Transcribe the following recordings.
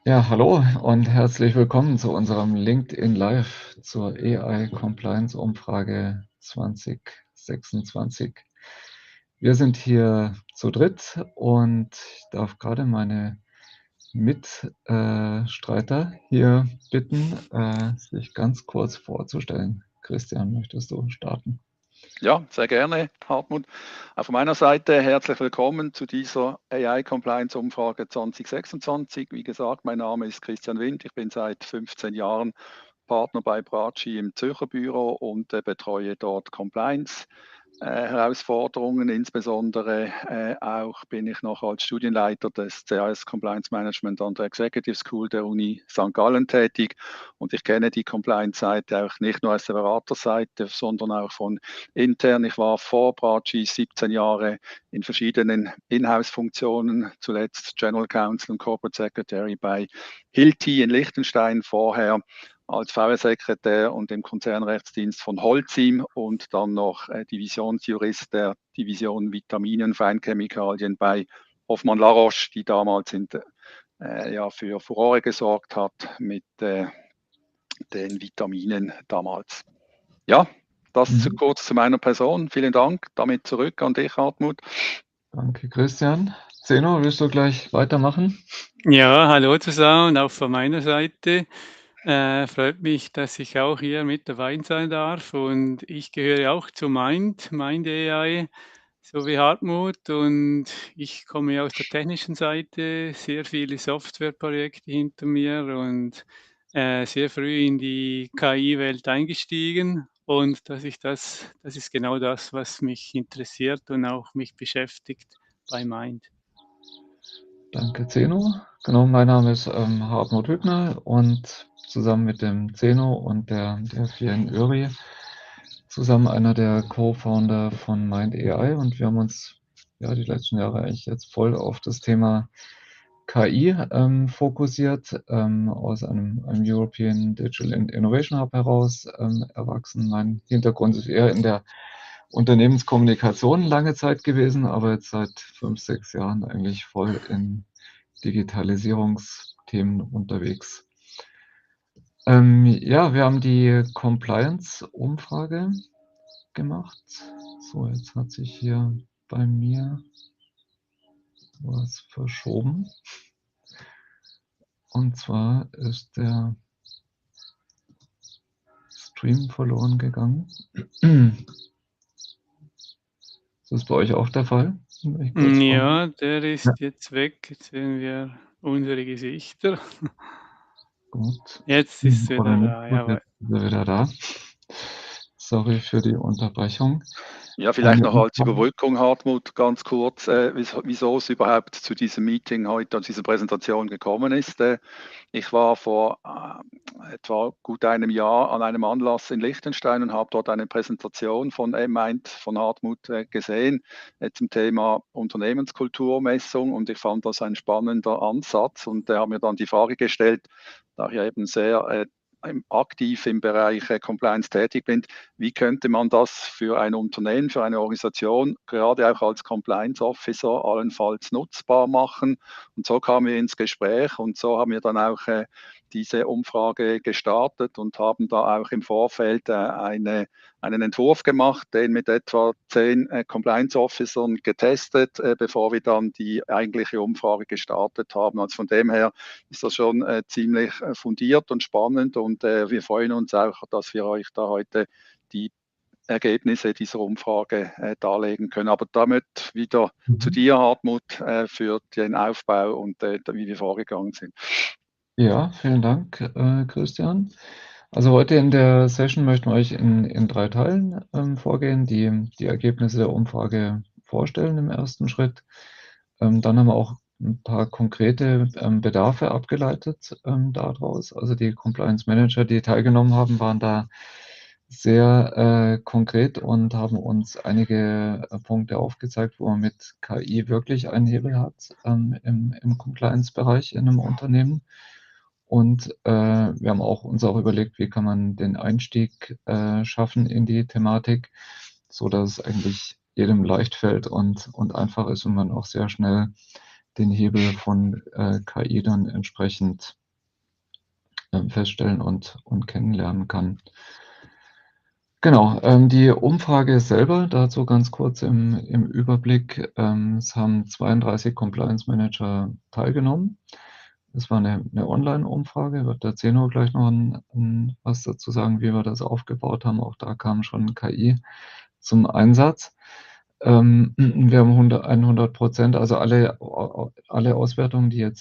Ja, hallo und herzlich willkommen zu unserem LinkedIn Live zur AI Compliance Umfrage 2026. Wir sind hier zu dritt und ich darf gerade meine Mitstreiter hier bitten, sich ganz kurz vorzustellen. Christian, möchtest du starten? Ja, sehr gerne, Hartmut. Auch von meiner Seite herzlich willkommen zu dieser AI Compliance Umfrage 2026. Wie gesagt, mein Name ist Christian Wind. Ich bin seit 15 Jahren Partner bei Braci im Zürcher Büro und betreue dort Compliance. Herausforderungen, insbesondere auch bin ich noch als Studienleiter des CAS Compliance Management an der Executive School der Uni St. Gallen tätig und ich kenne die Compliance-Seite auch nicht nur aus der Beraterseite, sondern auch von intern. Ich war vor Braci 17 Jahre in verschiedenen Inhouse-Funktionen, zuletzt General Counsel und Corporate Secretary bei Hilti in Liechtenstein, vorher als VR-Sekretär und im Konzernrechtsdienst von Holcim und dann noch Divisionsjurist der Division Vitamine und Feinchemikalien bei Hoffmann La Roche, die damals ja, für Furore gesorgt hat mit den Vitaminen damals. Ja, das Mhm. kurz zu meiner Person. Vielen Dank. Damit zurück an dich, Hartmut. Danke, Christian. Zeno, willst du gleich weitermachen? Ja, hallo zusammen, auch von meiner Seite. Freut mich, dass ich auch hier mit dabei sein darf und ich gehöre auch zu Mind AI, so wie Hartmut und ich komme aus der technischen Seite, sehr viele Softwareprojekte hinter mir und sehr früh in die KI-Welt eingestiegen und das ist genau das, was mich interessiert und auch mich beschäftigt bei Mind. Danke, Zeno. Genau, mein Name ist Hartmut Hübner und zusammen mit dem Zeno und der Fian Öri zusammen einer der Co-Founder von Mind AI und wir haben uns ja die letzten Jahre eigentlich jetzt voll auf das Thema KI fokussiert, aus einem European Digital Innovation Hub heraus erwachsen. Mein Hintergrund ist eher in der Unternehmenskommunikation lange Zeit gewesen, aber jetzt seit 5, 6 Jahren eigentlich voll in Digitalisierungsthemen unterwegs. Ja, wir haben die Compliance-Umfrage gemacht. So, jetzt hat sich hier bei mir was verschoben. Und zwar ist der Stream verloren gegangen. Ist das bei euch auch der Fall? Ich kurz fragen. Ja, der Ja, ist jetzt weg. Jetzt sehen wir unsere Gesichter. gut. Jetzt ist es Oder wieder nicht da, gut, jawohl. jetzt ist er wieder da. Sorry für die Unterbrechung. Ja, vielleicht Eine noch als Umfrage. Überbrückung, Hartmut, ganz kurz, wieso es überhaupt zu diesem Meeting heute, zu dieser Präsentation gekommen ist. Ich war vor etwa gut einem Jahr an einem Anlass in Liechtenstein und habe dort eine Präsentation von Mind von Hartmut gesehen zum Thema Unternehmenskulturmessung und ich fand das ein spannender Ansatz und habe mir dann die Frage gestellt, da ich ja eben sehr aktiv im Bereich Compliance tätig bin, wie könnte man das für ein Unternehmen, für eine Organisation, gerade auch als Compliance Officer, allenfalls nutzbar machen? Und so kamen wir ins Gespräch und so haben wir dann auch diese Umfrage gestartet und haben da auch im Vorfeld einen Entwurf gemacht, den mit etwa 10 Compliance Officern getestet, bevor wir dann die eigentliche Umfrage gestartet haben. Also von dem her ist das schon ziemlich fundiert und spannend und wir freuen uns auch, dass wir euch da heute die Ergebnisse dieser Umfrage darlegen können. Aber damit wieder zu Mhm. dir, Hartmut, für den Aufbau und wie wir vorgegangen sind. Ja, vielen Dank, Christian. Also heute in der Session möchten wir euch in 3 Teilen vorgehen, die Ergebnisse der Umfrage vorstellen im ersten Schritt. Dann haben wir auch ein paar konkrete Bedarfe abgeleitet daraus. Also die Compliance Manager, die teilgenommen haben, waren da sehr konkret und haben uns einige Punkte aufgezeigt, wo man mit KI wirklich einen Hebel hat im Compliance-Bereich in einem Unternehmen. Und wir haben uns auch überlegt, wie kann man den Einstieg schaffen in die Thematik, so dass es eigentlich jedem leicht fällt und einfach ist und man auch sehr schnell den Hebel von KI dann entsprechend feststellen und kennenlernen kann. Genau, die Umfrage selber, dazu ganz kurz im Überblick. Es haben 32 Compliance Manager teilgenommen. Das war eine Online-Umfrage, wird der Zeno gleich noch was dazu sagen, wie wir das aufgebaut haben. Auch da kam schon KI zum Einsatz. Wir haben 100%, also alle Auswertungen, die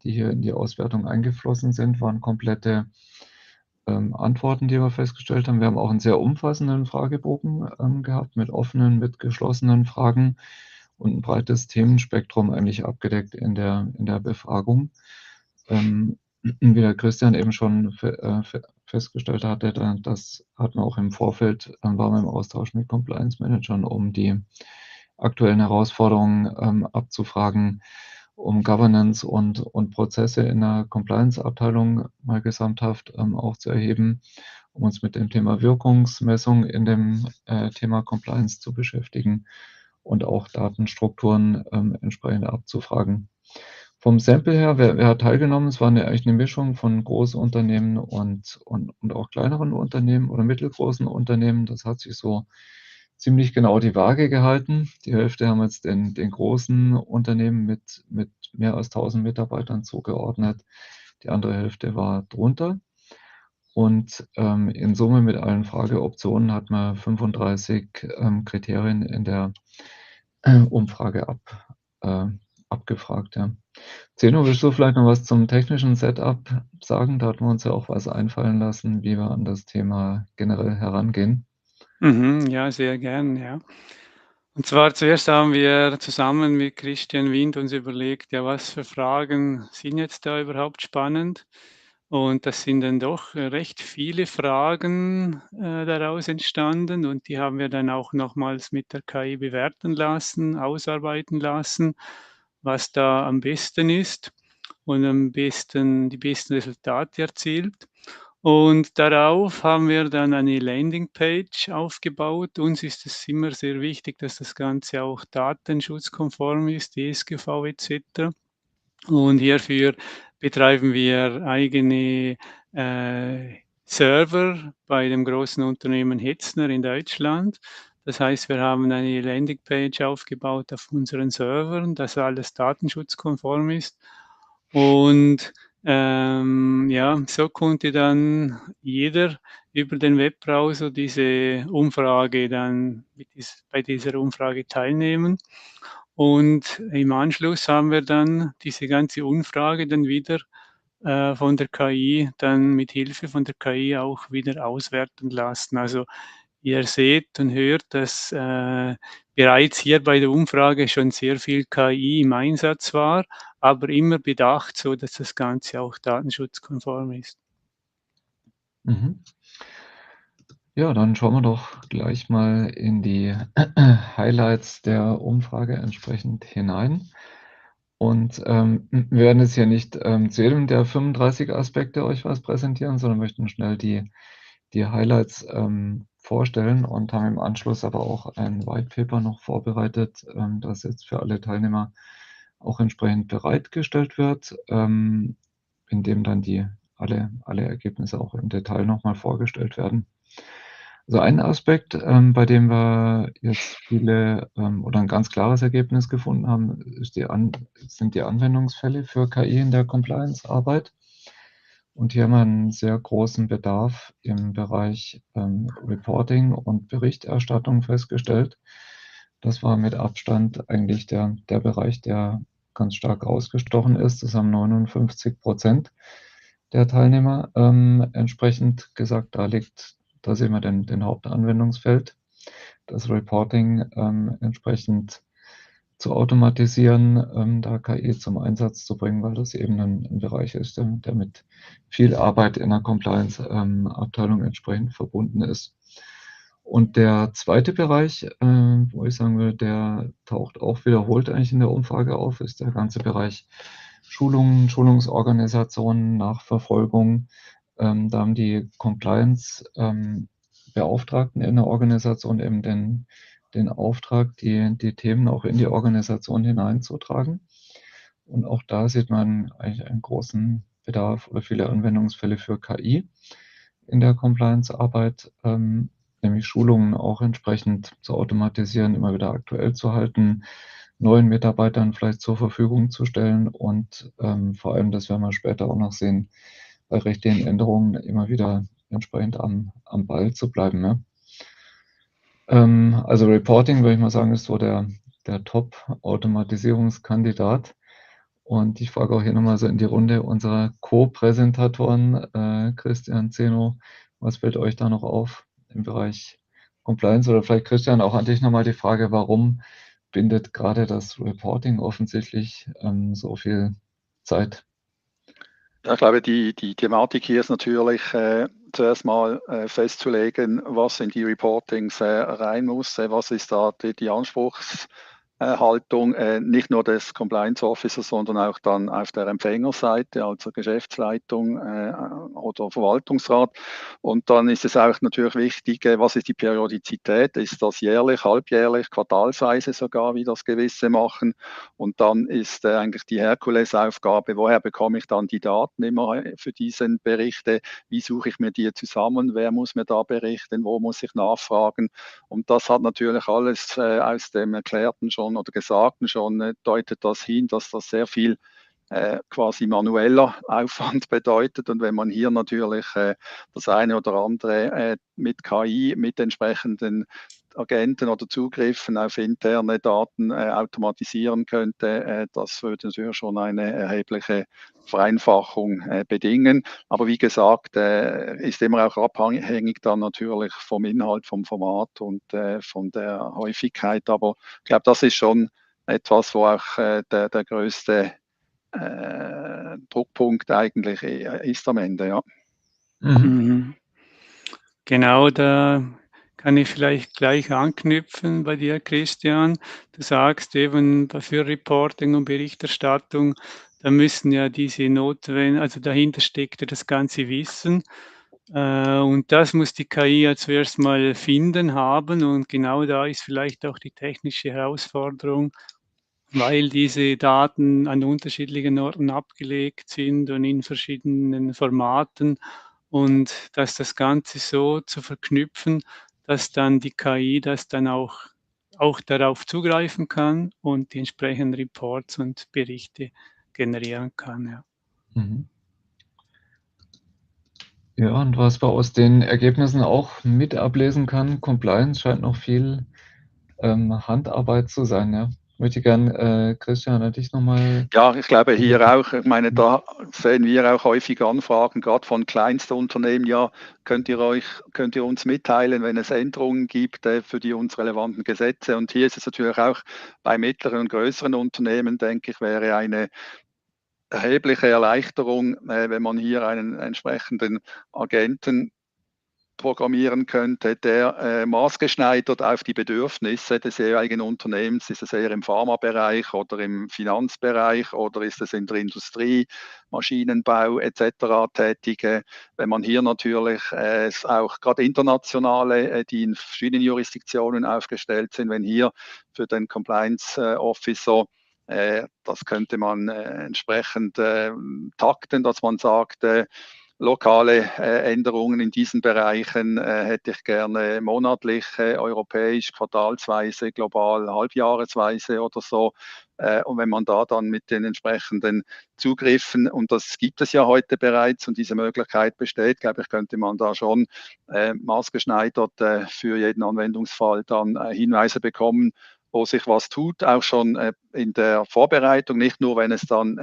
hier in die Auswertung eingeflossen sind, waren komplette Antworten, die wir festgestellt haben. Wir haben auch einen sehr umfassenden Fragebogen gehabt mit offenen, mit geschlossenen Fragen und ein breites Themenspektrum eigentlich abgedeckt in der Befragung. Wie der Christian eben schon festgestellt hatte, das hatten wir auch im Vorfeld, waren wir im Austausch mit Compliance-Managern, um die aktuellen Herausforderungen abzufragen, um Governance und Prozesse in der Compliance-Abteilung mal gesamthaft auch zu erheben, um uns mit dem Thema Wirkungsmessung in dem Thema Compliance zu beschäftigen und auch Datenstrukturen entsprechend abzufragen. Vom Sample her, wer hat teilgenommen? Es war eigentlich eine Mischung von Großunternehmen und auch kleineren Unternehmen oder mittelgroßen Unternehmen. Das hat sich so ziemlich genau die Waage gehalten. Die Hälfte haben jetzt den großen Unternehmen mit mehr als 1.000 Mitarbeitern zugeordnet. Die andere Hälfte war drunter. Und in Summe mit allen Frageoptionen hat man 35 Kriterien in der Umfrage abgefragt. Ja. Zeno, willst du vielleicht noch was zum technischen Setup sagen? Da hatten wir uns ja auch was einfallen lassen, wie wir an das Thema generell herangehen. Ja, sehr gern, ja. Und zwar zuerst haben wir zusammen mit Christian Wind uns überlegt, ja, was für Fragen sind jetzt da überhaupt spannend? Und das sind dann doch recht viele Fragen daraus entstanden und die haben wir dann auch nochmals mit der KI bewerten lassen, ausarbeiten lassen, was da am besten ist und die besten Resultate erzielt. Und darauf haben wir dann eine Landingpage aufgebaut. Uns ist es immer sehr wichtig, dass das Ganze auch datenschutzkonform ist, DSGV etc. Und hierfür betreiben wir eigene Server bei dem großen Unternehmen Hetzner in Deutschland. Das heißt, wir haben eine Landingpage aufgebaut auf unseren Servern, dass alles datenschutzkonform ist. Und ja, so konnte dann jeder über den Webbrowser diese Umfrage dann bei dieser Umfrage teilnehmen. Und im Anschluss haben wir dann diese ganze Umfrage dann wieder von der KI dann mit Hilfe von der KI auch wieder auswerten lassen. Also ihr seht und hört, dass bereits hier bei der Umfrage schon sehr viel KI im Einsatz war, aber immer bedacht, so dass das Ganze auch datenschutzkonform ist. Mhm. Ja, dann schauen wir doch gleich mal in die Highlights der Umfrage entsprechend hinein. Und wir werden jetzt hier nicht zu jedem der 35 Aspekte euch was präsentieren, sondern möchten schnell die Highlights vorstellen und haben im Anschluss aber auch ein White Paper noch vorbereitet, das jetzt für alle Teilnehmer auch entsprechend bereitgestellt wird, in dem dann alle Ergebnisse auch im Detail nochmal vorgestellt werden. Also ein Aspekt, bei dem wir jetzt viele oder ein ganz klares Ergebnis gefunden haben, sind die Anwendungsfälle für KI in der Compliance-Arbeit. Und hier haben wir einen sehr großen Bedarf im Bereich Reporting und Berichterstattung festgestellt. Das war mit Abstand eigentlich der Bereich, der ganz stark rausgestochen ist. Das haben 59% der Teilnehmer entsprechend gesagt. Da sehen wir den Hauptanwendungsfeld, das Reporting entsprechend zu automatisieren, da KI zum Einsatz zu bringen, weil das eben ein Bereich ist, der mit viel Arbeit in der Compliance-Abteilung entsprechend verbunden ist. Und der zweite Bereich, wo ich sagen würde, der taucht auch wiederholt eigentlich in der Umfrage auf, ist der ganze Bereich Schulungen, Schulungsorganisationen, Nachverfolgung. Da haben die Compliance-Beauftragten in der Organisation eben den Auftrag, die Themen auch in die Organisation hineinzutragen. Und auch da sieht man eigentlich einen großen Bedarf oder viele Anwendungsfälle für KI in der Compliance-Arbeit, nämlich Schulungen auch entsprechend zu automatisieren, immer wieder aktuell zu halten, neuen Mitarbeitern vielleicht zur Verfügung zu stellen und, vor allem, das werden wir später auch noch sehen, bei rechtlichen Änderungen immer wieder entsprechend am Ball zu bleiben, ja. Also Reporting, würde ich mal sagen, ist so der Top-Automatisierungskandidat. Und ich frage auch hier noch mal so in die Runde unserer Co-Präsentatoren, Christian, Zeno, was fällt euch da noch auf im Bereich Compliance? Oder vielleicht, Christian, auch an dich noch mal die Frage: Warum bindet grade das Reporting offensichtlich, so viel Zeit? Ja, ich glaube, die Thematik hier ist natürlich zuerst mal festzulegen, was in die Reportings rein muss, was ist da die Anspruchshaltung nicht nur des Compliance Officers, sondern auch dann auf der Empfängerseite, also Geschäftsleitung oder Verwaltungsrat. Und dann ist es auch natürlich wichtig, was ist die Periodizität? Ist das jährlich, halbjährlich, quartalsweise sogar, wie das gewisse machen? Und dann ist eigentlich die Herkulesaufgabe, woher bekomme ich dann die Daten immer für diesen Berichte? Wie suche ich mir die zusammen? Wer muss mir da berichten? Wo muss ich nachfragen? Und das hat natürlich alles aus dem Erklärten schon oder Gesagten schon, deutet das hin, dass das sehr viel quasi manueller Aufwand bedeutet. Und wenn man hier natürlich das eine oder andere mit KI, mit entsprechenden Agenten oder Zugriffen auf interne Daten automatisieren könnte, das würde natürlich schon eine erhebliche Vereinfachung bedingen. Aber wie gesagt, ist immer auch abhängig dann natürlich vom Inhalt, vom Format und von der Häufigkeit. Aber ich glaube, das ist schon etwas, wo auch der größte Druckpunkt eigentlich ist am Ende, ja. Mhm. Genau, da kann ich vielleicht gleich anknüpfen bei dir, Christian. Du sagst eben, für Reporting und Berichterstattung, da müssen ja diese also dahinter steckt ja das ganze Wissen. Und das muss die KI ja zuerst mal finden, haben und genau da ist vielleicht auch die technische Herausforderung, weil diese Daten an unterschiedlichen Orten abgelegt sind und in verschiedenen Formaten und dass das Ganze so zu verknüpfen, dass dann die KI das dann auch darauf zugreifen kann und die entsprechenden Reports und Berichte generieren kann, ja. Mhm. Ja, und was man aus den Ergebnissen auch mit ablesen kann, Compliance scheint noch viel, Handarbeit zu sein, ja. Möchte gern, Christian, an dich noch mal Ja, ich glaube hier auch, ich meine, da sehen wir auch häufig Anfragen, gerade von Kleinstunternehmen, ja, könnt ihr uns mitteilen, wenn es Änderungen gibt für die uns relevanten Gesetze? Und hier ist es natürlich auch bei mittleren und größeren Unternehmen, denke ich, wäre eine erhebliche Erleichterung, wenn man hier einen entsprechenden Agenten programmieren könnte, der maßgeschneidert auf die Bedürfnisse des jeweiligen Unternehmens, ist es eher im Pharmabereich oder im Finanzbereich oder ist es in der Industrie, Maschinenbau etc. tätige. Wenn man hier natürlich auch gerade internationale, die in verschiedenen Jurisdiktionen aufgestellt sind, wenn hier für den Compliance Officer das könnte man entsprechend takten, dass man sagt, lokale Änderungen in diesen Bereichen hätte ich gerne monatlich, europäisch, quartalsweise, global, halbjahresweise oder so. Und wenn man da dann mit den entsprechenden Zugriffen, und das gibt es ja heute bereits und diese Möglichkeit besteht, glaube ich, könnte man da schon maßgeschneidert für jeden Anwendungsfall dann Hinweise bekommen, wo sich was tut, auch schon in der Vorbereitung, nicht nur, wenn es dann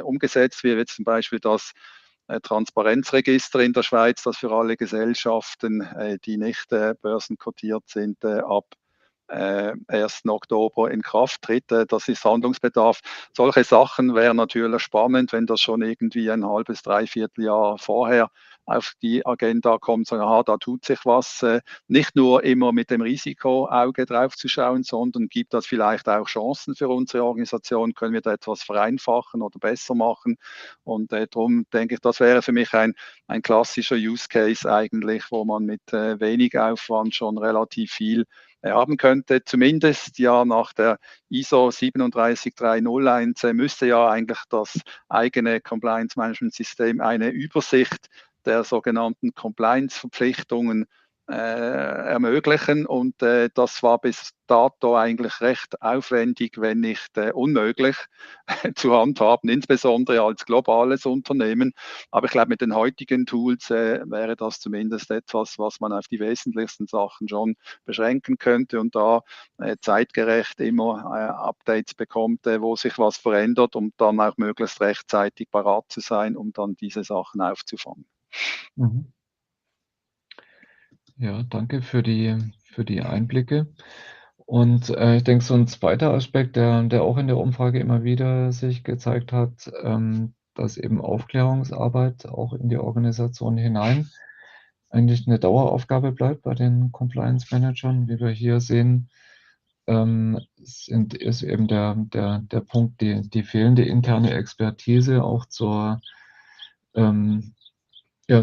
umgesetzt wird, wie zum Beispiel das Transparenzregister in der Schweiz, das für alle Gesellschaften, die nicht börsenkotiert sind, ab 1. Oktober in Kraft tritt. Das ist Handlungsbedarf. Solche Sachen wären natürlich spannend, wenn das schon irgendwie ein halbes, dreiviertel Jahr vorher auf die Agenda kommt, sagen, aha, da tut sich was. Nicht nur immer mit dem Risikoauge drauf zu schauen, sondern gibt das vielleicht auch Chancen für unsere Organisation? Können wir da etwas vereinfachen oder besser machen? Und darum denke ich, das wäre für mich ein klassischer Use Case eigentlich, wo man mit wenig Aufwand schon relativ viel erben könnte. Zumindest ja nach der ISO 37301 müsste ja eigentlich das eigene Compliance Management System eine Übersicht der sogenannten Compliance-Verpflichtungen ermöglichen, und das war bis dato eigentlich recht aufwendig, wenn nicht unmöglich zu handhaben, insbesondere als globales Unternehmen. Aber ich glaube, mit den heutigen Tools wäre das zumindest etwas, was man auf die wesentlichsten Sachen schon beschränken könnte und da zeitgerecht immer Updates bekommt, wo sich was verändert, um dann auch möglichst rechtzeitig parat zu sein, um dann diese Sachen aufzufangen. Mhm. Ja, danke für die Einblicke. Und ich denke, so ein zweiter Aspekt, der auch in der Umfrage immer wieder sich gezeigt hat, dass eben Aufklärungsarbeit auch in die Organisation hinein eigentlich eine Daueraufgabe bleibt bei den Compliance Managern. Wie wir hier sehen, ist eben der Punkt, die fehlende interne Expertise auch ähm,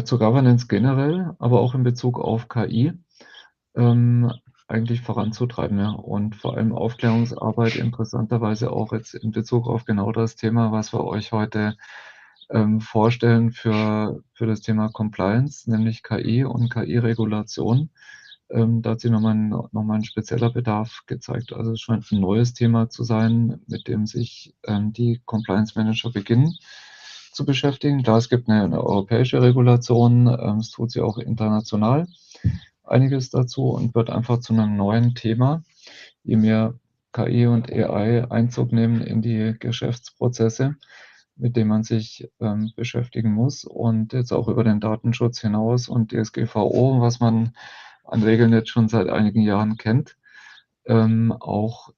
zur Governance generell, aber auch in Bezug auf KI, eigentlich voranzutreiben, ja. Und vor allem Aufklärungsarbeit interessanterweise auch jetzt in Bezug auf genau das Thema, was wir euch heute vorstellen für das Thema Compliance, nämlich KI und KI-Regulation. Da hat sich noch mal 'n spezieller Bedarf gezeigt. Also, es scheint ein neues Thema zu sein, mit dem sich die Compliance Manager beginnen zu beschäftigen. Klar, es gibt eine europäische Regulation, es tut sich auch international einiges dazu und wird einfach zu einem neuen Thema, je mehr KI und AI Einzug nehmen in die Geschäftsprozesse, mit dem man sich beschäftigen muss, und jetzt auch über den Datenschutz hinaus und DSGVO, was man an Regeln jetzt schon seit einigen Jahren kennt, auch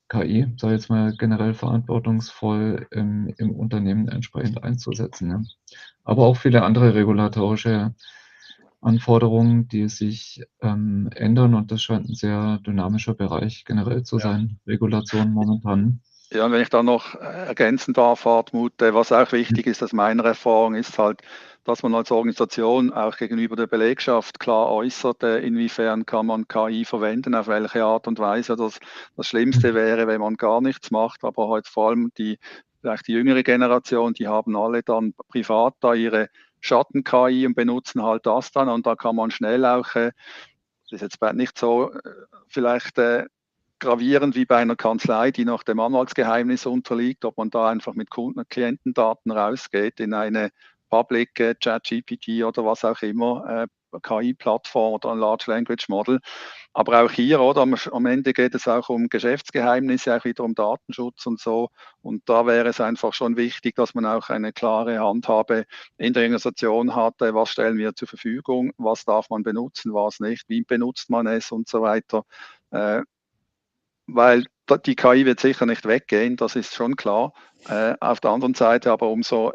KI, sage ich jetzt mal, generell verantwortungsvoll im Unternehmen entsprechend einzusetzen, ja. Aber auch viele andere regulatorische Anforderungen, die sich ändern, und das scheint ein sehr dynamischer Bereich generell zu Ja. sein, Regulation momentan. Ja, und wenn ich da noch ergänzen darf, Hartmut, was auch wichtig ist aus meiner Erfahrung, ist halt, dass man als Organisation auch gegenüber der Belegschaft klar äußert, inwiefern kann man KI verwenden, auf welche Art und Weise. Das Schlimmste wäre, wenn man gar nichts macht, aber halt vor allem vielleicht die jüngere Generation, die haben alle dann privat da ihre Schatten-KI und benutzen halt das dann, und da kann man schnell auch, das ist jetzt nicht so vielleicht gravierend wie bei einer Kanzlei, die noch dem Anwaltsgeheimnis unterliegt, ob man da einfach mit Kunden- und Klientendaten rausgeht in eine Public ChatGPT oder was auch immer, KI-Plattform oder ein Large Language Model. Aber auch hier, oder, am Ende geht es auch um Geschäftsgeheimnisse, auch wieder um Datenschutz und so. Und da wäre es einfach schon wichtig, dass man auch eine klare Handhabe in der Organisation hat, was stellen wir zur Verfügung, was darf man benutzen, was nicht, wie benutzt man es und so weiter. Weil die KI wird sicher nicht weggehen, das ist schon klar. Auf der anderen Seite aber umso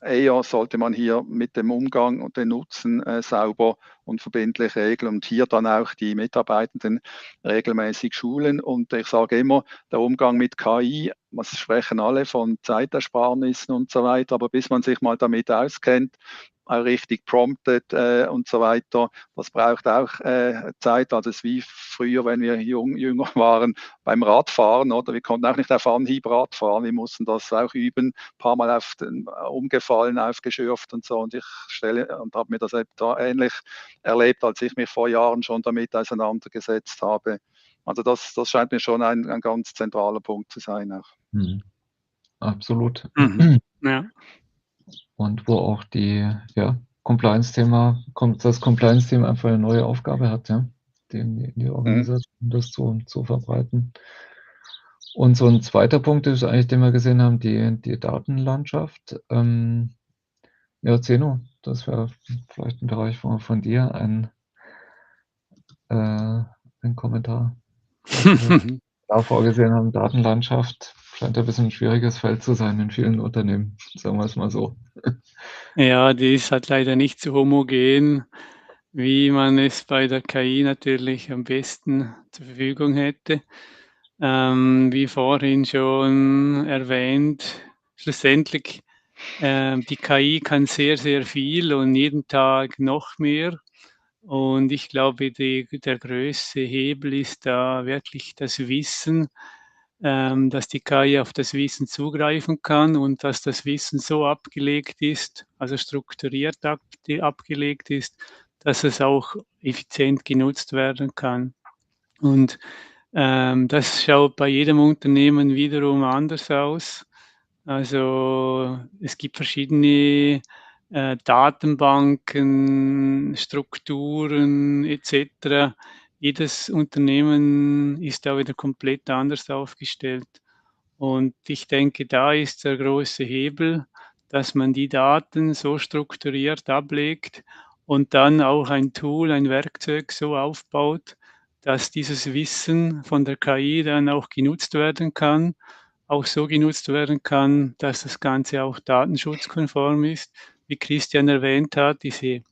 eher sollte man hier mit dem Umgang und den Nutzen sauber und verbindlich regeln und hier dann auch die Mitarbeitenden regelmäßig schulen. Und ich sage immer, der Umgang mit KI, wir sprechen alle von Zeitersparnissen und so weiter, aber bis man sich mal damit auskennt, auch richtig promptet und so weiter, das braucht auch Zeit. Also es ist wie früher, wenn wir jünger waren, beim Radfahren, oder? Wir konnten auch nicht auf Anhieb Radfahren, wir mussten das auch üben, ein paar Mal umgefallen, aufgeschürft und so. Und ich habe mir das da ähnlich erlebt, als ich mich vor Jahren schon damit auseinandergesetzt habe. Also das scheint mir schon ein ganz zentraler Punkt zu sein auch. Mhm. Absolut. Ja. Und wo auch das Compliance-Thema einfach eine neue Aufgabe hat, ja, in die Organisation, das zu verbreiten. Und so ein zweiter Punkt ist eigentlich, den wir gesehen haben, die Datenlandschaft. Ja, Zeno, das wäre vielleicht ein Bereich von dir, ein Kommentar. Was wir da vorgesehen haben, Datenlandschaft scheint ein bisschen ein schwieriges Feld zu sein in vielen Unternehmen, sagen wir es mal so. Ja, die ist halt leider nicht so homogen, wie man es bei der KI natürlich am besten zur Verfügung hätte. Wie vorhin schon erwähnt, schlussendlich, die KI kann sehr, sehr viel und jeden Tag noch mehr. Und ich glaube, der größte Hebel ist da wirklich das Wissen, dass die KI auf das Wissen zugreifen kann und dass das Wissen so abgelegt ist, also strukturiert abgelegt ist, dass es auch effizient genutzt werden kann. Und das schaut bei jedem Unternehmen wiederum anders aus. Also es gibt verschiedene Datenbanken, Strukturen etc. Jedes Unternehmen ist da wieder komplett anders aufgestellt. Und ich denke, da ist der große Hebel, dass man die Daten so strukturiert ablegt und dann auch ein Tool, ein Werkzeug so aufbaut, dass dieses Wissen von der KI dann auch genutzt werden kann, auch so genutzt werden kann, dass das Ganze auch datenschutzkonform ist. Wie Christian erwähnt hat, diese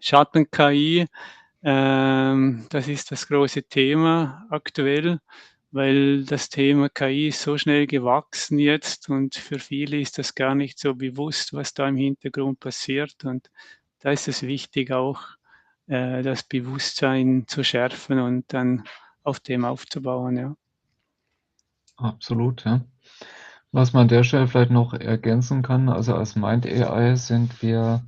Schatten-KI, das ist das große Thema aktuell, weil das Thema KI ist so schnell gewachsen jetzt und für viele ist das gar nicht so bewusst, was da im Hintergrund passiert. Und da ist es wichtig, auch das Bewusstsein zu schärfen und dann auf dem aufzubauen. Ja. Absolut, ja. Was man an der Stelle vielleicht noch ergänzen kann, also als Mind AI sind wir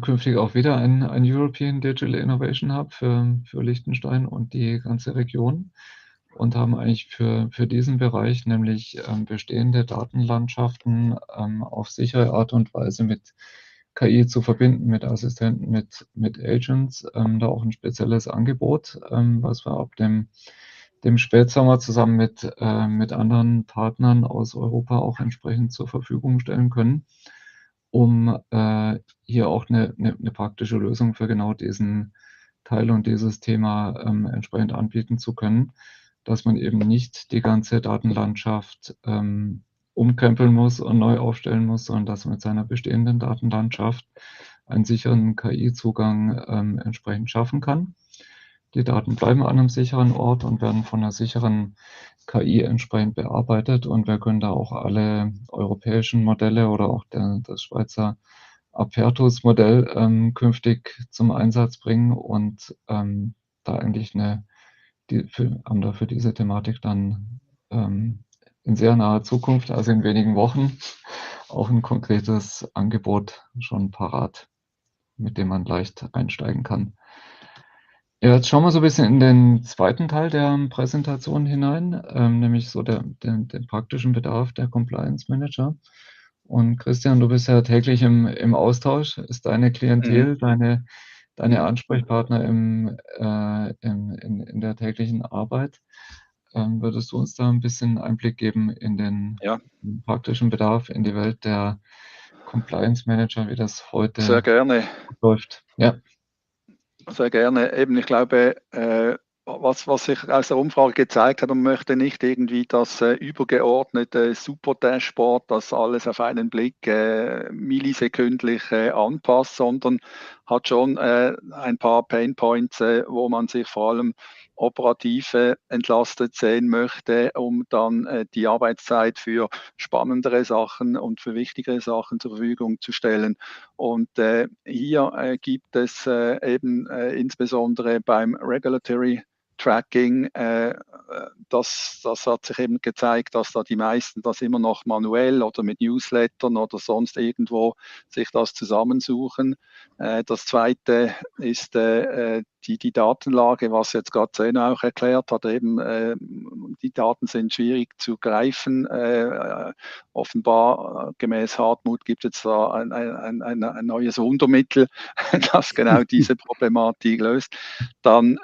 künftig auch wieder ein European Digital Innovation Hub für Liechtenstein und die ganze Region und haben eigentlich für diesen Bereich, nämlich bestehende Datenlandschaften auf sichere Art und Weise mit KI zu verbinden, mit Assistenten, mit Agents, da auch ein spezielles Angebot, was wir ab dem Spätsommer zusammen mit anderen Partnern aus Europa auch entsprechend zur Verfügung stellen können, um hier auch eine praktische Lösung für genau diesen Teil und dieses Thema entsprechend anbieten zu können, dass man eben nicht die ganze Datenlandschaft umkrempeln muss und neu aufstellen muss, sondern dass man mit seiner bestehenden Datenlandschaft einen sicheren KI-Zugang entsprechend schaffen kann. Die Daten bleiben an einem sicheren Ort und werden von einer sicheren KI entsprechend bearbeitet und wir können da auch alle europäischen Modelle oder auch das Schweizer Apertus-Modell künftig zum Einsatz bringen und da eigentlich haben da für diese Thematik dann in sehr naher Zukunft, also in wenigen Wochen, auch ein konkretes Angebot schon parat, mit dem man leicht einsteigen kann. Ja, jetzt schauen wir so ein bisschen in den zweiten Teil der Präsentation hinein, nämlich so den praktischen Bedarf der Compliance Manager. Und Christian, du bist ja täglich im Austausch. Ist deine Klientel, deine Ansprechpartner in der täglichen Arbeit? Würdest du uns da ein bisschen Einblick geben in den Ja, praktischen Bedarf, in die Welt der Compliance Manager, wie das sehr heute gerne. läuft? Ja. Sehr gerne. Eben, ich glaube, was sich aus der Umfrage gezeigt hat, man möchte nicht irgendwie das übergeordnete Super-Dashboard, das alles auf einen Blick millisekündlich anpasst, sondern hat schon ein paar Painpoints, wo man sich vor allem operativ entlastet sehen möchte, um dann die Arbeitszeit für spannendere Sachen und für wichtigere Sachen zur Verfügung zu stellen. Und hier gibt es eben insbesondere beim Regulatory Tracking, das hat sich eben gezeigt, dass da die meisten das immer noch manuell oder mit Newslettern oder sonst irgendwo sich das zusammensuchen. Das zweite ist die Datenlage, was jetzt gerade Zeno auch erklärt hat, eben die Daten sind schwierig zu greifen. Offenbar gemäß Hartmut gibt es da ein neues Wundermittel, das genau diese Problematik löst. Dann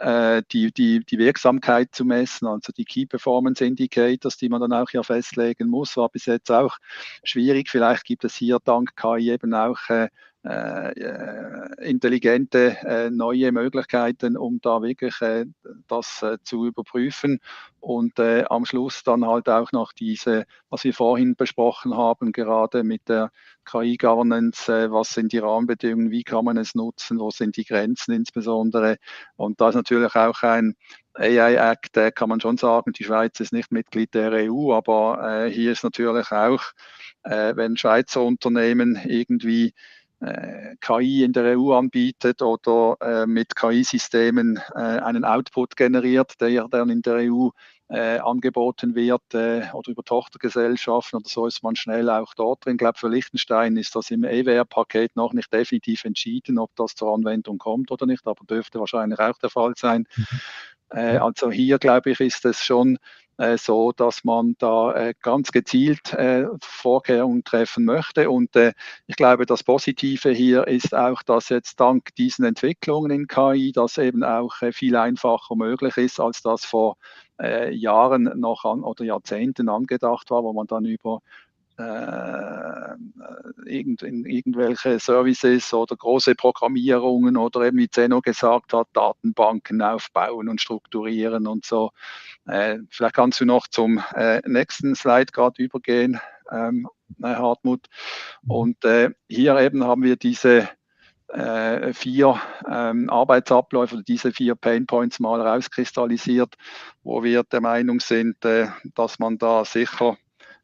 die Wirksamkeit zu messen, also die Key Performance Indicators, die man dann auch hier festlegen muss, war bis jetzt auch schwierig. Vielleicht gibt es hier dank KI eben auch intelligente neue Möglichkeiten, um da wirklich das zu überprüfen und am Schluss dann halt auch noch diese, was wir vorhin besprochen haben, gerade mit der KI-Governance, was sind die Rahmenbedingungen, wie kann man es nutzen, wo sind die Grenzen insbesondere, und da ist natürlich auch ein AI-Act, kann man schon sagen, die Schweiz ist nicht Mitglied der EU, aber hier ist natürlich auch, wenn Schweizer Unternehmen irgendwie KI in der EU anbietet oder mit KI-Systemen einen Output generiert, der dann in der EU angeboten wird oder über Tochtergesellschaften oder so, ist man schnell auch dort drin. Ich glaube, für Liechtenstein ist das im EWR-Paket noch nicht definitiv entschieden, ob das zur Anwendung kommt oder nicht, aber dürfte wahrscheinlich auch der Fall sein. Also hier, glaube ich, ist es schon so, dass man da ganz gezielt Vorkehrungen treffen möchte. Und ich glaube, das Positive hier ist auch, dass jetzt dank diesen Entwicklungen in KI das eben auch viel einfacher möglich ist, als das vor Jahren noch oder Jahrzehnten angedacht war, wo man dann über irgendwelche Services oder große Programmierungen oder eben wie Zeno gesagt hat, Datenbanken aufbauen und strukturieren und so. Vielleicht kannst du noch zum nächsten Slide gerade übergehen, Hartmut. Und hier eben haben wir diese 4 Arbeitsabläufe oder diese 4 Painpoints mal rauskristallisiert, wo wir der Meinung sind, dass man da sicher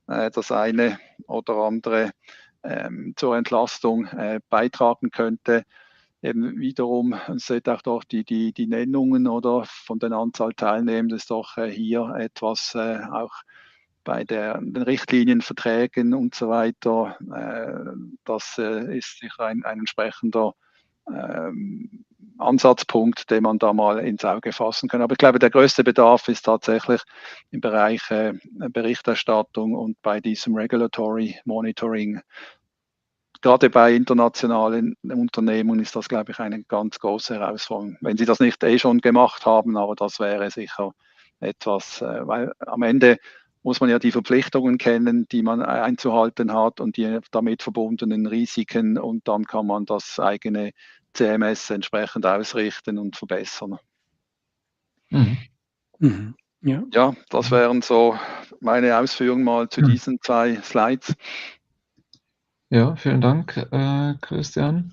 das eine oder andere zur Entlastung beitragen könnte. Eben wiederum, seht auch doch die Nennungen oder von den Anzahl Teilnehmenden ist doch hier etwas auch bei den Richtlinien, Verträgen und so weiter. Das ist sicher ein entsprechender Ansatzpunkt, den man da mal ins Auge fassen kann. Aber ich glaube, der größte Bedarf ist tatsächlich im Bereich Berichterstattung und bei diesem Regulatory Monitoring. Gerade bei internationalen Unternehmen ist das, glaube ich, eine ganz große Herausforderung. Wenn sie das nicht schon gemacht haben, aber das wäre sicher etwas, weil am Ende muss man ja die Verpflichtungen kennen, die man einzuhalten hat und die damit verbundenen Risiken, und dann kann man das eigene CMS entsprechend ausrichten und verbessern. Ja. Ja, das wären so meine Ausführungen mal zu diesen 2 Slides. Ja, vielen Dank, Christian.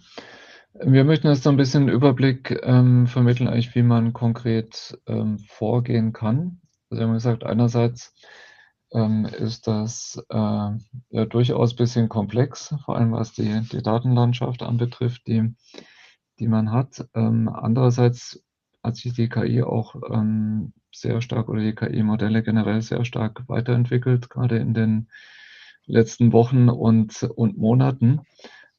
Wir möchten jetzt so ein bisschen Überblick vermitteln, eigentlich, wie man konkret vorgehen kann. Also wir haben gesagt, einerseits ist das ja durchaus ein bisschen komplex, vor allem was die Datenlandschaft anbetrifft, die man hat. Andererseits hat sich die KI auch sehr stark oder die KI-Modelle generell sehr stark weiterentwickelt, gerade in den letzten Wochen und Monaten,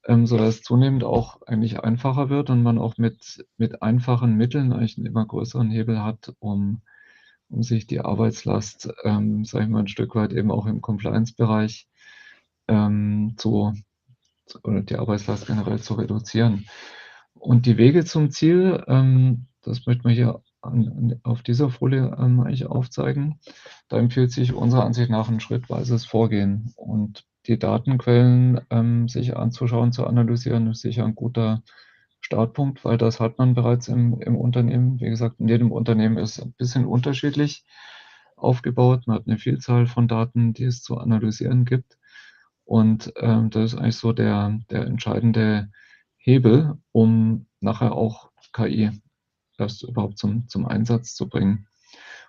sodass es zunehmend auch eigentlich einfacher wird und man auch mit einfachen Mitteln eigentlich einen immer größeren Hebel hat, um sich die Arbeitslast, sage ich mal, ein Stück weit eben auch im Compliance-Bereich oder die Arbeitslast generell zu reduzieren. Und die Wege zum Ziel, das möchten wir hier auf dieser Folie eigentlich aufzeigen. Da empfiehlt sich unserer Ansicht nach ein schrittweises Vorgehen. Und die Datenquellen sich anzuschauen, zu analysieren, ist sicher ein guter Startpunkt, weil das hat man bereits im Unternehmen. Wie gesagt, in jedem Unternehmen ist es ein bisschen unterschiedlich aufgebaut. Man hat eine Vielzahl von Daten, die es zu analysieren gibt. Und das ist eigentlich so der entscheidende Hebel, um nachher auch KI erst überhaupt zum Einsatz zu bringen.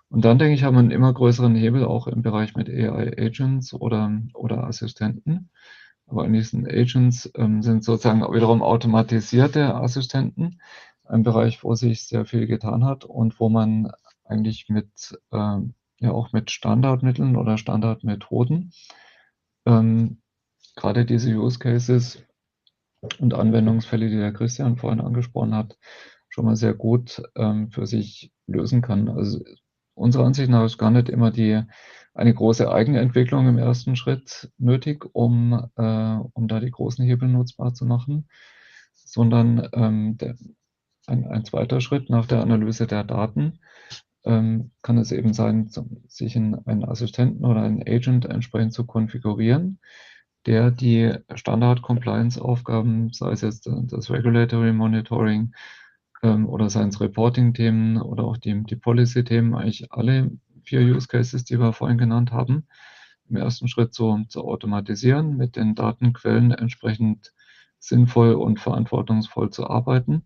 Und dann, denke ich, haben wir einen immer größeren Hebel auch im Bereich mit AI-Agents oder Assistenten. Aber an diesen Agents sind sozusagen auch wiederum automatisierte Assistenten, ein Bereich, wo sich sehr viel getan hat und wo man eigentlich ja auch mit Standardmitteln oder Standardmethoden gerade diese Use Cases und Anwendungsfälle, die der Christian vorhin angesprochen hat, schon mal sehr gut für sich lösen kann. Also unserer Ansicht nach ist gar nicht immer eine große Eigenentwicklung im ersten Schritt nötig, um da die großen Hebel nutzbar zu machen, sondern ein zweiter Schritt nach der Analyse der Daten kann es eben sein, sich einen Assistenten oder einen Agent entsprechend zu konfigurieren, der die Standard-Compliance-Aufgaben, sei es jetzt das Regulatory Monitoring oder seien es Reporting-Themen oder auch die Policy-Themen, eigentlich alle 4 Use Cases, die wir vorhin genannt haben, im ersten Schritt zu automatisieren, mit den Datenquellen entsprechend sinnvoll und verantwortungsvoll zu arbeiten.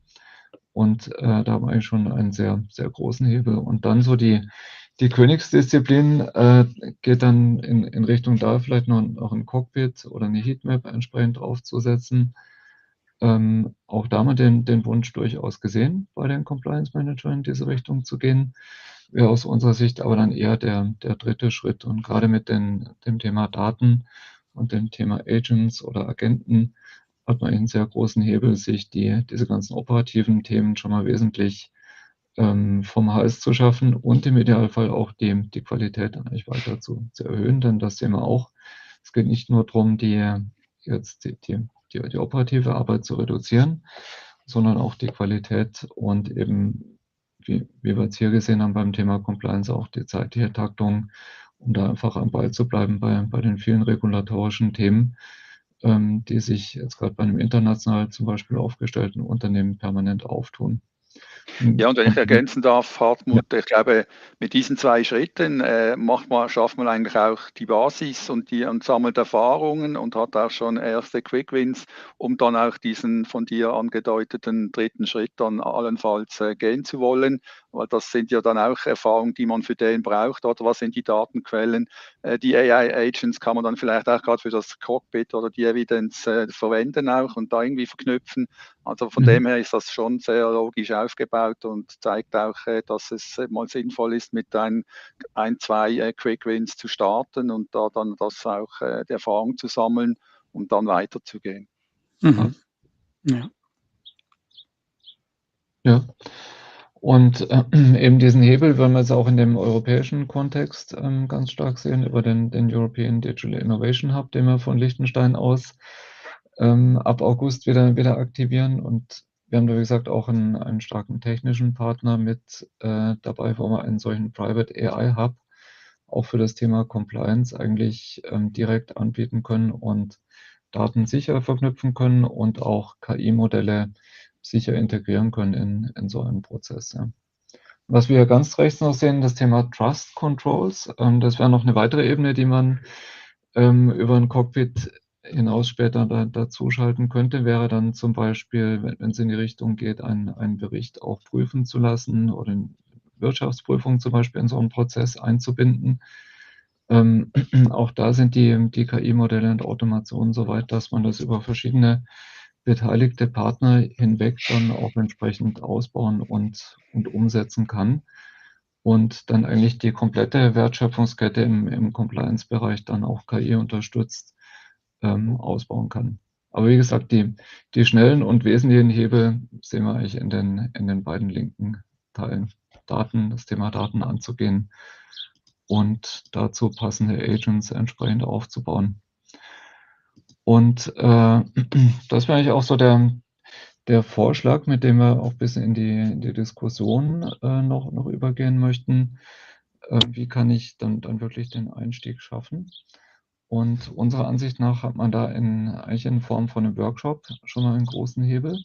Und da haben wir eigentlich schon einen sehr, sehr großen Hebel. Und dann so die Königsdisziplin geht dann in Richtung da vielleicht noch ein Cockpit oder eine Heatmap entsprechend draufzusetzen, auch da haben wir den Wunsch durchaus gesehen, bei den Compliance Managern in diese Richtung zu gehen. Wäre aus unserer Sicht aber dann eher der dritte Schritt. Und gerade mit dem Thema Daten und dem Thema Agents oder Agenten hat man einen sehr großen Hebel, sich diese ganzen operativen Themen schon mal wesentlich vom Hals zu schaffen und im Idealfall auch die Qualität eigentlich weiter zu erhöhen. Denn das sehen wir auch. Es geht nicht nur darum, die operative Arbeit zu reduzieren, sondern auch die Qualität und eben, wie wir jetzt hier gesehen haben beim Thema Compliance, auch die zeitliche Taktung, um da einfach am Ball zu bleiben bei den vielen regulatorischen Themen, die sich jetzt gerade bei einem international zum Beispiel aufgestellten Unternehmen permanent auftun. Ja, und wenn ich ergänzen darf, Ja. Hartmut, ich glaube, mit diesen 2 Schritten schafft man eigentlich auch die Basis und sammelt Erfahrungen und hat auch schon erste Quick Wins, um dann auch diesen von dir angedeuteten dritten Schritt dann allenfalls gehen zu wollen. Weil das sind ja dann auch Erfahrungen, die man für den braucht. Oder was sind die Datenquellen? Die AI-Agents kann man dann vielleicht auch gerade für das Cockpit oder die Evidenz verwenden auch und da irgendwie verknüpfen. Also von dem her ist das schon sehr logisch aufgebaut und zeigt auch, dass es mal sinnvoll ist, mit zwei Quick Wins zu starten und da dann das auch die Erfahrung zu sammeln und dann weiterzugehen. Mhm. Ja. Ja. Und eben diesen Hebel werden wir jetzt auch in dem europäischen Kontext ganz stark sehen über den European Digital Innovation Hub, den wir von Liechtenstein aus ab August wieder aktivieren. Und wir haben da, wie gesagt, auch einen starken technischen Partner mit dabei, wo wir einen solchen Private AI Hub auch für das Thema Compliance eigentlich direkt anbieten können und Daten sicher verknüpfen können und auch KI-Modelle sicher integrieren können in so einen Prozess. Ja. Was wir ganz rechts noch sehen, das Thema Trust Controls. Das wäre noch eine weitere Ebene, die man über ein Cockpit hinaus später dazu schalten könnte, wäre dann zum Beispiel, wenn es in die Richtung geht, einen Bericht auch prüfen zu lassen oder eine Wirtschaftsprüfung zum Beispiel in so einen Prozess einzubinden. Auch da sind die KI-Modelle und Automationen so weit, dass man das über verschiedene beteiligte Partner hinweg dann auch entsprechend ausbauen und umsetzen kann und dann eigentlich die komplette Wertschöpfungskette im Compliance-Bereich dann auch KI unterstützt ausbauen kann. Aber wie gesagt, die schnellen und wesentlichen Hebel sehen wir eigentlich in den beiden linken Teilen. Das Thema Daten anzugehen und dazu passende Agents entsprechend aufzubauen. Und das wäre eigentlich auch so der Vorschlag, mit dem wir auch ein bisschen in die Diskussion noch übergehen möchten. Wie kann ich dann wirklich den Einstieg schaffen? Und unserer Ansicht nach hat man da eigentlich in Form von einem Workshop schon mal einen großen Hebel,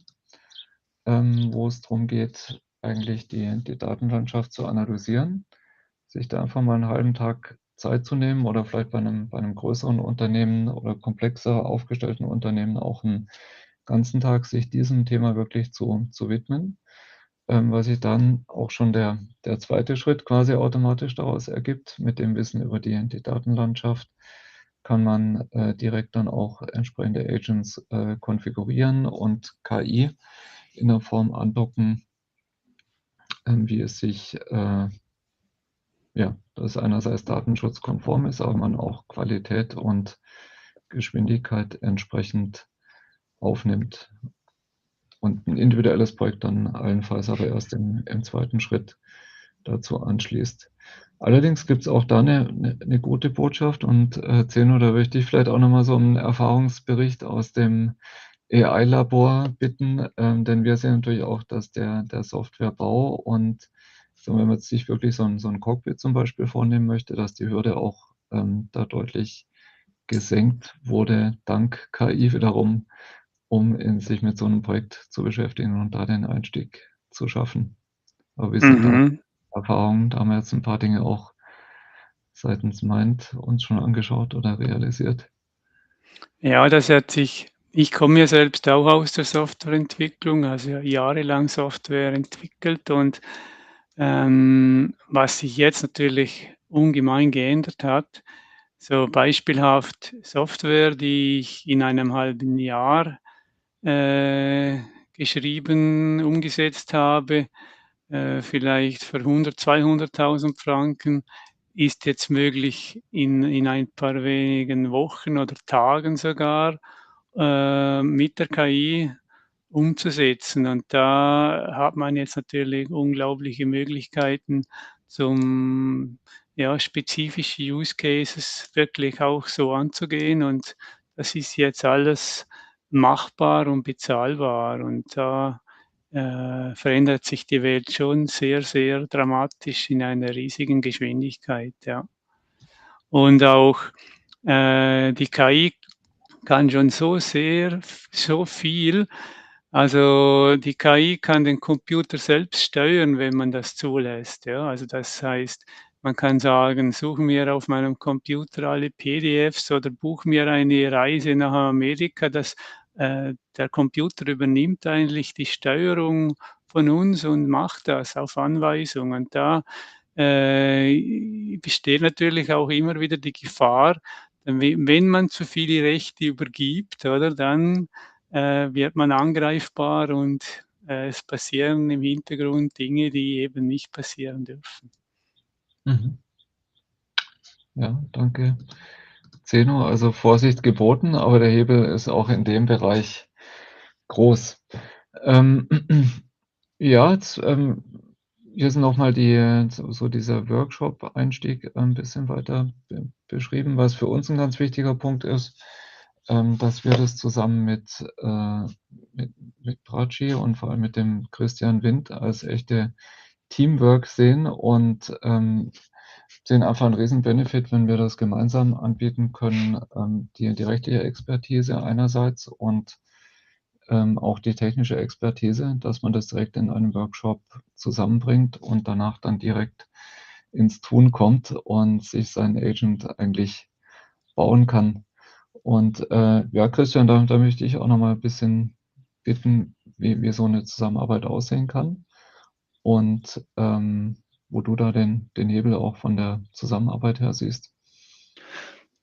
wo es darum geht, eigentlich die Datenlandschaft zu analysieren, sich da einfach mal einen halben Tag Zeit zu nehmen oder vielleicht bei einem größeren Unternehmen oder komplexer aufgestellten Unternehmen auch einen ganzen Tag sich diesem Thema wirklich zu widmen, weil sich dann auch schon der zweite Schritt quasi automatisch daraus ergibt. Mit dem Wissen über die Datenlandschaft kann man direkt dann auch entsprechende Agents konfigurieren und KI in der Form andocken, wie es sich dass es einerseits datenschutzkonform ist, aber man auch Qualität und Geschwindigkeit entsprechend aufnimmt und ein individuelles Projekt dann allenfalls aber erst im zweiten Schritt dazu anschließt. Allerdings gibt es auch da eine gute Botschaft und Zeno, da möchte ich vielleicht auch nochmal so einen Erfahrungsbericht aus dem AI-Labor bitten, denn wir sehen natürlich auch, dass der Softwarebau und so, wenn man jetzt sich wirklich so ein Cockpit zum Beispiel vornehmen möchte, dass die Hürde auch da deutlich gesenkt wurde, dank KI wiederum, sich mit so einem Projekt zu beschäftigen und da den Einstieg zu schaffen. Aber wie sind da Erfahrungen? Da haben wir jetzt ein paar Dinge auch seitens Mind uns schon angeschaut oder realisiert. Ja, ich komme ja selbst auch aus der Softwareentwicklung, also jahrelang Software entwickelt und was sich jetzt natürlich ungemein geändert hat, so beispielhaft Software, die ich in einem halben Jahr geschrieben, umgesetzt habe, vielleicht für 100, 200.000 Franken, ist jetzt möglich in ein paar wenigen Wochen oder Tagen sogar mit der KI umzusetzen. Und da hat man jetzt natürlich unglaubliche Möglichkeiten zum ja, spezifische Use Cases wirklich auch so anzugehen. Und das ist jetzt alles machbar und bezahlbar. Und da verändert sich die Welt schon sehr, sehr dramatisch in einer riesigen Geschwindigkeit. Ja. Und auch die KI kann schon so sehr, so viel. Also die KI kann den Computer selbst steuern, wenn man das zulässt. Ja. Also das heißt, man kann sagen, such mir auf meinem Computer alle PDFs oder buch mir eine Reise nach Amerika. Der Computer übernimmt eigentlich die Steuerung von uns und macht das auf Anweisung. Und da besteht natürlich auch immer wieder die Gefahr, wenn man zu viele Rechte übergibt, oder, dann wird man angreifbar und es passieren im Hintergrund Dinge, die eben nicht passieren dürfen. Mhm. Ja, danke, Zeno. Also Vorsicht geboten, aber der Hebel ist auch in dem Bereich groß. Ja, jetzt, hier sind nochmal so dieser Workshop-Einstieg ein bisschen weiter beschrieben, was für uns ein ganz wichtiger Punkt ist, dass wir das zusammen mit Prachi und vor allem mit dem Christian Wind als echte Teamwork sehen und sehen einfach einen riesen Benefit, wenn wir das gemeinsam anbieten können, die rechtliche Expertise einerseits und auch die technische Expertise, dass man das direkt in einem Workshop zusammenbringt und danach dann direkt ins Tun kommt und sich sein Agent eigentlich bauen kann. Und ja, Christian, da möchte ich auch noch mal ein bisschen bitten, wie so eine Zusammenarbeit aussehen kann und wo du da den Hebel auch von der Zusammenarbeit her siehst.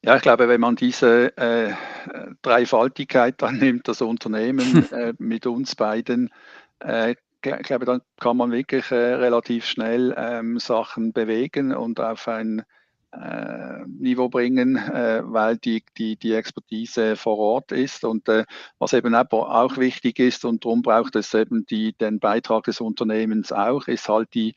Ja, ich glaube, wenn man diese Dreifaltigkeit dann nimmt, das Unternehmen mit uns beiden, ich glaube, dann kann man wirklich relativ schnell Sachen bewegen und auf ein Niveau bringen, weil die Expertise vor Ort ist. Und was eben auch wichtig ist, und darum braucht es eben den Beitrag des Unternehmens auch, ist halt das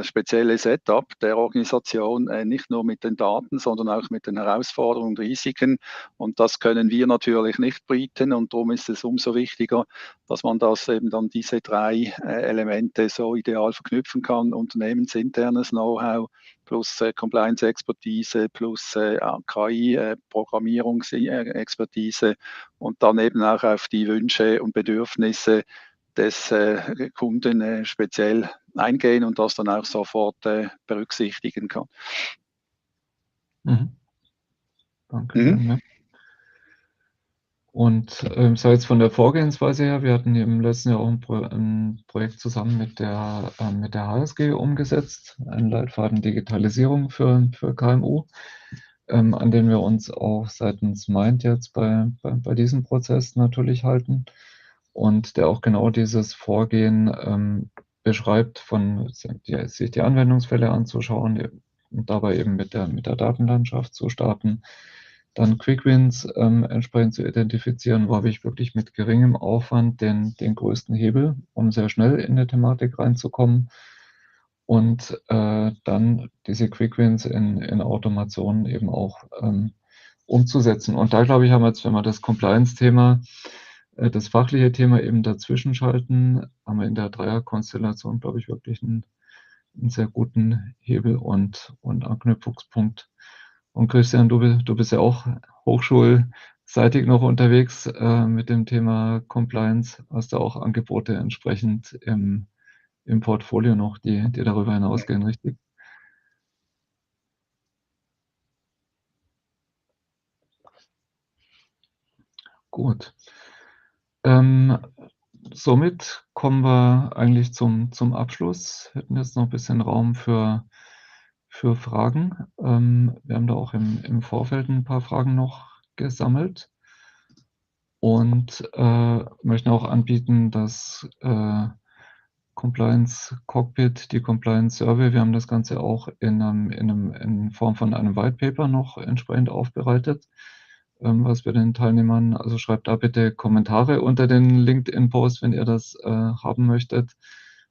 spezielle Setup der Organisation, nicht nur mit den Daten, sondern auch mit den Herausforderungen und Risiken. Und das können wir natürlich nicht bieten. Und darum ist es umso wichtiger, dass man das eben dann diese drei Elemente so ideal verknüpfen kann: unternehmensinternes Know-how plus Compliance-Expertise plus KI-Programmierungsexpertise und dann eben auch auf die Wünsche und Bedürfnisse des Kunden speziell eingehen und das dann auch sofort berücksichtigen kann. Mhm. Danke schön. Ja. Und sei jetzt von der Vorgehensweise her, wir hatten im letzten Jahr auch ein Projekt zusammen mit der HSG umgesetzt, einen Leitfaden Digitalisierung für KMU, an den wir uns auch seitens Mind jetzt bei diesem Prozess natürlich halten und der auch genau dieses Vorgehen beschreibt, sich die Anwendungsfälle anzuschauen und dabei eben mit der Datenlandschaft zu starten. Dann Quick Wins entsprechend zu identifizieren, wo habe ich wirklich mit geringem Aufwand den größten Hebel, um sehr schnell in eine Thematik reinzukommen. Und dann diese Quick Wins in Automation eben auch umzusetzen. Und da, glaube ich, haben wir jetzt, wenn wir das Compliance-Thema, das fachliche Thema eben dazwischen schalten, haben wir in der Dreierkonstellation, glaube ich, wirklich einen sehr guten Hebel und Anknüpfungspunkt. Und Christian, du bist ja auch hochschulseitig noch unterwegs mit dem Thema Compliance. Hast du auch Angebote entsprechend im Portfolio noch, die darüber hinausgehen, richtig? Gut. Somit kommen wir eigentlich zum Abschluss. Hätten jetzt noch ein bisschen Raum für Fragen. Wir haben da auch im Vorfeld ein paar Fragen noch gesammelt. und möchten auch anbieten, das Compliance Cockpit, die Compliance Survey. Wir haben das Ganze auch in Form von einem White Paper noch entsprechend aufbereitet, was wir den Teilnehmern, also schreibt da bitte Kommentare unter den LinkedIn-Post, wenn ihr das haben möchtet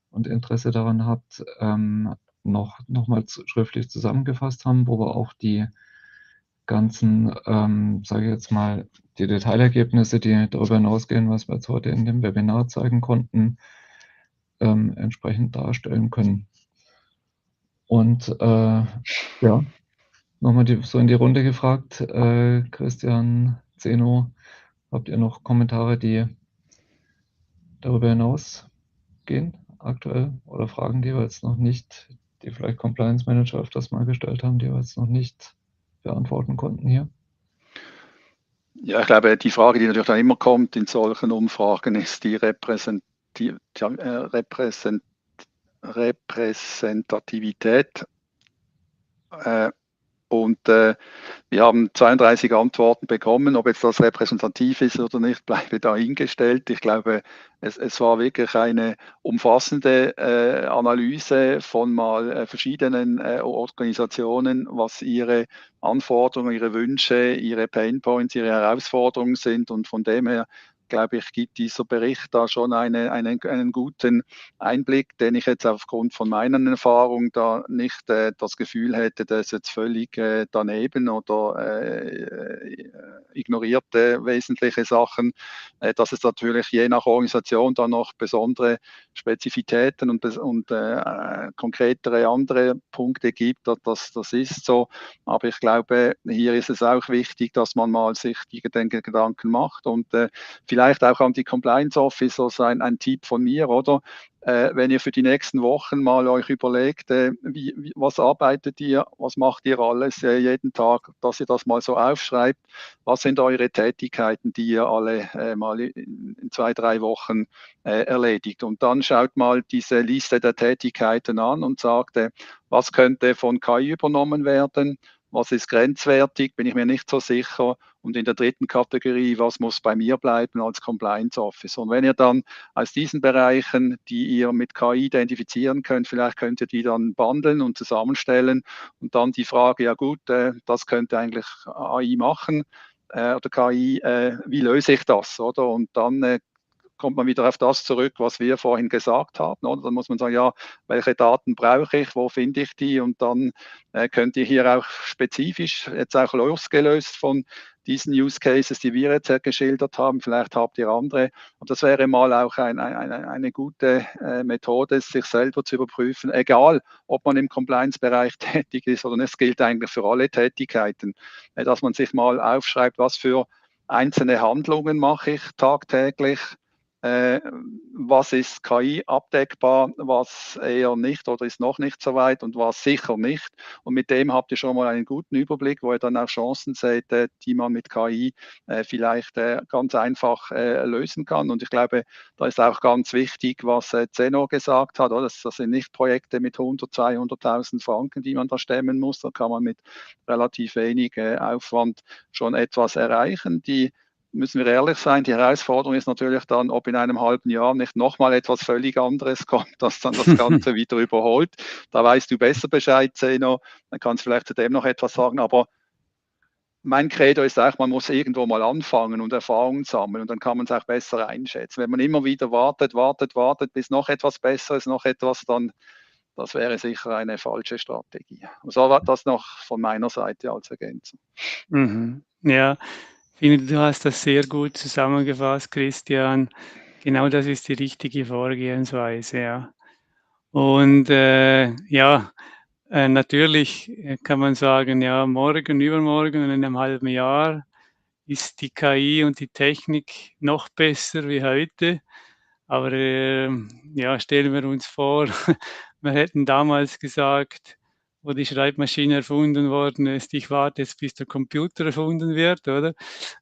und Interesse daran habt, noch mal schriftlich zusammengefasst haben, wo wir auch die ganzen, sage ich jetzt mal, die Detailergebnisse, die darüber hinausgehen, was wir jetzt heute in dem Webinar zeigen konnten, entsprechend darstellen können. Und ja, nochmal so in die Runde gefragt, Christian, Zeno, habt ihr noch Kommentare, die darüber hinausgehen aktuell oder Fragen, die wir jetzt noch nicht, die vielleicht Compliance Manager öfters mal gestellt haben, die wir jetzt noch nicht beantworten konnten hier? Ja, ich glaube, die Frage, die natürlich dann immer kommt in solchen Umfragen, ist die Repräsentativität. Und wir haben 32 Antworten bekommen. Ob jetzt das repräsentativ ist oder nicht, bleibe dahingestellt. Ich glaube, es war wirklich eine umfassende Analyse von mal verschiedenen Organisationen, was ihre Anforderungen, ihre Wünsche, ihre Painpoints, ihre Herausforderungen sind. Und von dem her, glaube ich, gibt dieser Bericht da schon einen guten Einblick, den ich jetzt aufgrund von meinen Erfahrungen da nicht das Gefühl hätte, das ist jetzt völlig daneben oder ignoriert wesentliche Sachen, dass es natürlich je nach Organisation dann noch besondere Spezifitäten und konkretere andere Punkte gibt. Das ist so. Aber ich glaube, hier ist es auch wichtig, dass man mal sich die Gedanken macht und vielleicht auch an die Compliance Officers ein Tipp von mir, oder? Wenn ihr für die nächsten Wochen mal euch überlegt, was arbeitet ihr, was macht ihr alles jeden Tag, dass ihr das mal so aufschreibt, was sind eure Tätigkeiten, die ihr alle mal in 2-3 Wochen erledigt. Und dann schaut mal diese Liste der Tätigkeiten an und sagt, was könnte von KI übernommen werden, was ist grenzwertig, bin ich mir nicht so sicher. Und in der dritten Kategorie, was muss bei mir bleiben als Compliance Officer. Und wenn ihr dann aus diesen Bereichen, die ihr mit KI identifizieren könnt, vielleicht könnt ihr die dann bundeln und zusammenstellen und dann die Frage, ja gut, das könnte eigentlich AI machen oder KI, wie löse ich das, oder? Und dann kommt man wieder auf das zurück, was wir vorhin gesagt haben. Oder? Dann muss man sagen, ja, welche Daten brauche ich, wo finde ich die? Und dann könnt ihr hier auch spezifisch, jetzt auch losgelöst von diesen Use Cases, die wir jetzt geschildert haben, vielleicht habt ihr andere. Und das wäre mal auch eine gute Methode, sich selber zu überprüfen, egal ob man im Compliance-Bereich tätig ist oder nicht. Es gilt eigentlich für alle Tätigkeiten, dass man sich mal aufschreibt, was für einzelne Handlungen mache ich tagtäglich, was ist KI abdeckbar, was eher nicht oder ist noch nicht so weit und was sicher nicht. Und mit dem habt ihr schon mal einen guten Überblick, wo ihr dann auch Chancen seht, die man mit KI vielleicht ganz einfach lösen kann. Und ich glaube, da ist auch ganz wichtig, was Zeno gesagt hat. Oder? Das sind nicht Projekte mit 100, 200.000 Franken, die man da stemmen muss. Da kann man mit relativ wenig Aufwand schon etwas erreichen. Die müssen wir ehrlich sein, die Herausforderung ist natürlich dann, ob in einem halben Jahr nicht nochmal etwas völlig anderes kommt, das dann das Ganze wieder überholt. Da weißt du besser Bescheid, Zeno, dann kannst du vielleicht zu dem noch etwas sagen, aber mein Credo ist auch, man muss irgendwo mal anfangen und Erfahrungen sammeln und dann kann man es auch besser einschätzen. Wenn man immer wieder wartet, bis noch etwas Besseres, noch etwas, dann das wäre sicher eine falsche Strategie. So war das noch von meiner Seite als Ergänzung. Mhm. Ja, ich finde, du hast das sehr gut zusammengefasst, Christian. Genau das ist die richtige Vorgehensweise, ja. Und ja, natürlich kann man sagen, ja, morgen, übermorgen und in einem halben Jahr ist die KI und die Technik noch besser wie heute. Aber ja, stellen wir uns vor, wir hätten damals gesagt, wo die Schreibmaschine erfunden worden ist, ich warte jetzt, bis der Computer erfunden wird, oder?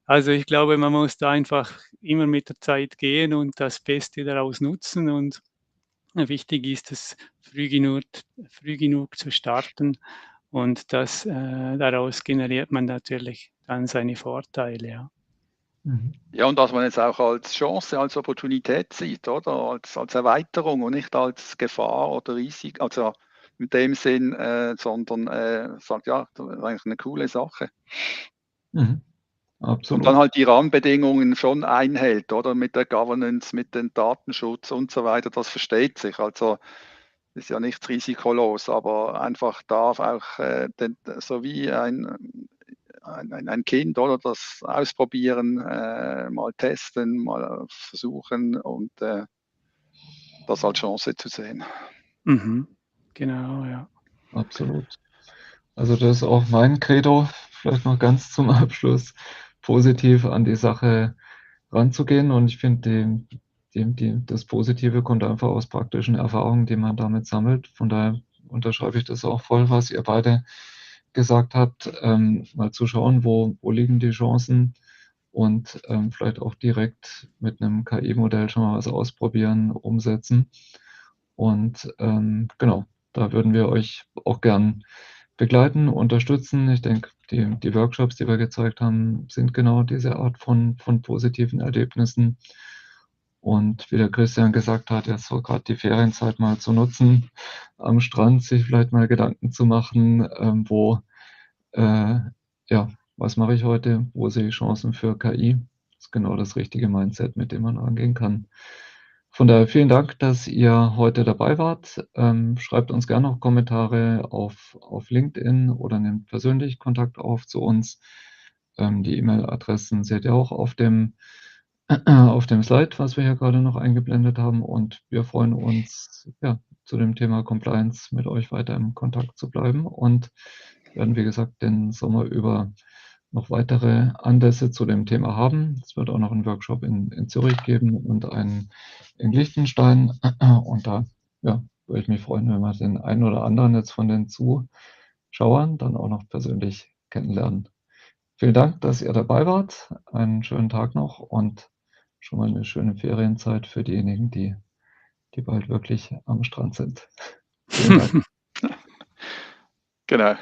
Also ich glaube, man muss da einfach immer mit der Zeit gehen und das Beste daraus nutzen. Und wichtig ist es, früh genug zu starten. Und daraus generiert man natürlich dann seine Vorteile. Ja. Mhm. Ja, und dass man es auch als Chance, als Opportunität sieht, oder? Als Erweiterung und nicht als Gefahr oder Risiko, also in dem Sinn, sondern sagt, ja, das ist eigentlich eine coole Sache. Mhm. Und dann Absolut. halt die Rahmenbedingungen schon einhält, oder? Mit der Governance, mit dem Datenschutz und so weiter, das versteht sich. Also ist ja nichts risikolos, aber einfach darf auch so wie ein Kind, oder? Das ausprobieren, mal testen, mal versuchen und das als Chance zu sehen. Mhm. Genau, ja. Absolut. Also das ist auch mein Credo, vielleicht noch ganz zum Abschluss, positiv an die Sache ranzugehen. Und ich finde, das Positive kommt einfach aus praktischen Erfahrungen, die man damit sammelt. Von daher unterschreibe ich das auch voll, was ihr beide gesagt habt, mal zu schauen, wo liegen die Chancen und vielleicht auch direkt mit einem KI-Modell schon mal was ausprobieren, umsetzen. Und genau, da würden wir euch auch gern begleiten, unterstützen. Ich denke, die Workshops, die wir gezeigt haben, sind genau diese Art von positiven Erlebnissen. Und wie der Christian gesagt hat, jetzt so gerade die Ferienzeit mal zu nutzen, am Strand sich vielleicht mal Gedanken zu machen, äh, ja, was mache ich heute? Wo sehe ich Chancen für KI? Das ist genau das richtige Mindset, mit dem man angehen kann. Von daher vielen Dank, dass ihr heute dabei wart. Schreibt uns gerne noch Kommentare auf LinkedIn oder nehmt persönlich Kontakt auf zu uns. Die E-Mail-Adressen seht ihr auch auf dem Slide, was wir hier gerade noch eingeblendet haben. Und wir freuen uns, ja, zu dem Thema Compliance mit euch weiter im Kontakt zu bleiben und werden, wie gesagt, den Sommer über noch weitere Anlässe zu dem Thema haben. Es wird auch noch einen Workshop in Zürich geben und einen in Liechtenstein. Und da, ja, würde ich mich freuen, wenn wir den einen oder anderen jetzt von den Zuschauern dann auch noch persönlich kennenlernen. Vielen Dank, dass ihr dabei wart. Einen schönen Tag noch und schon mal eine schöne Ferienzeit für diejenigen, die bald wirklich am Strand sind. Vielen Dank. Genau.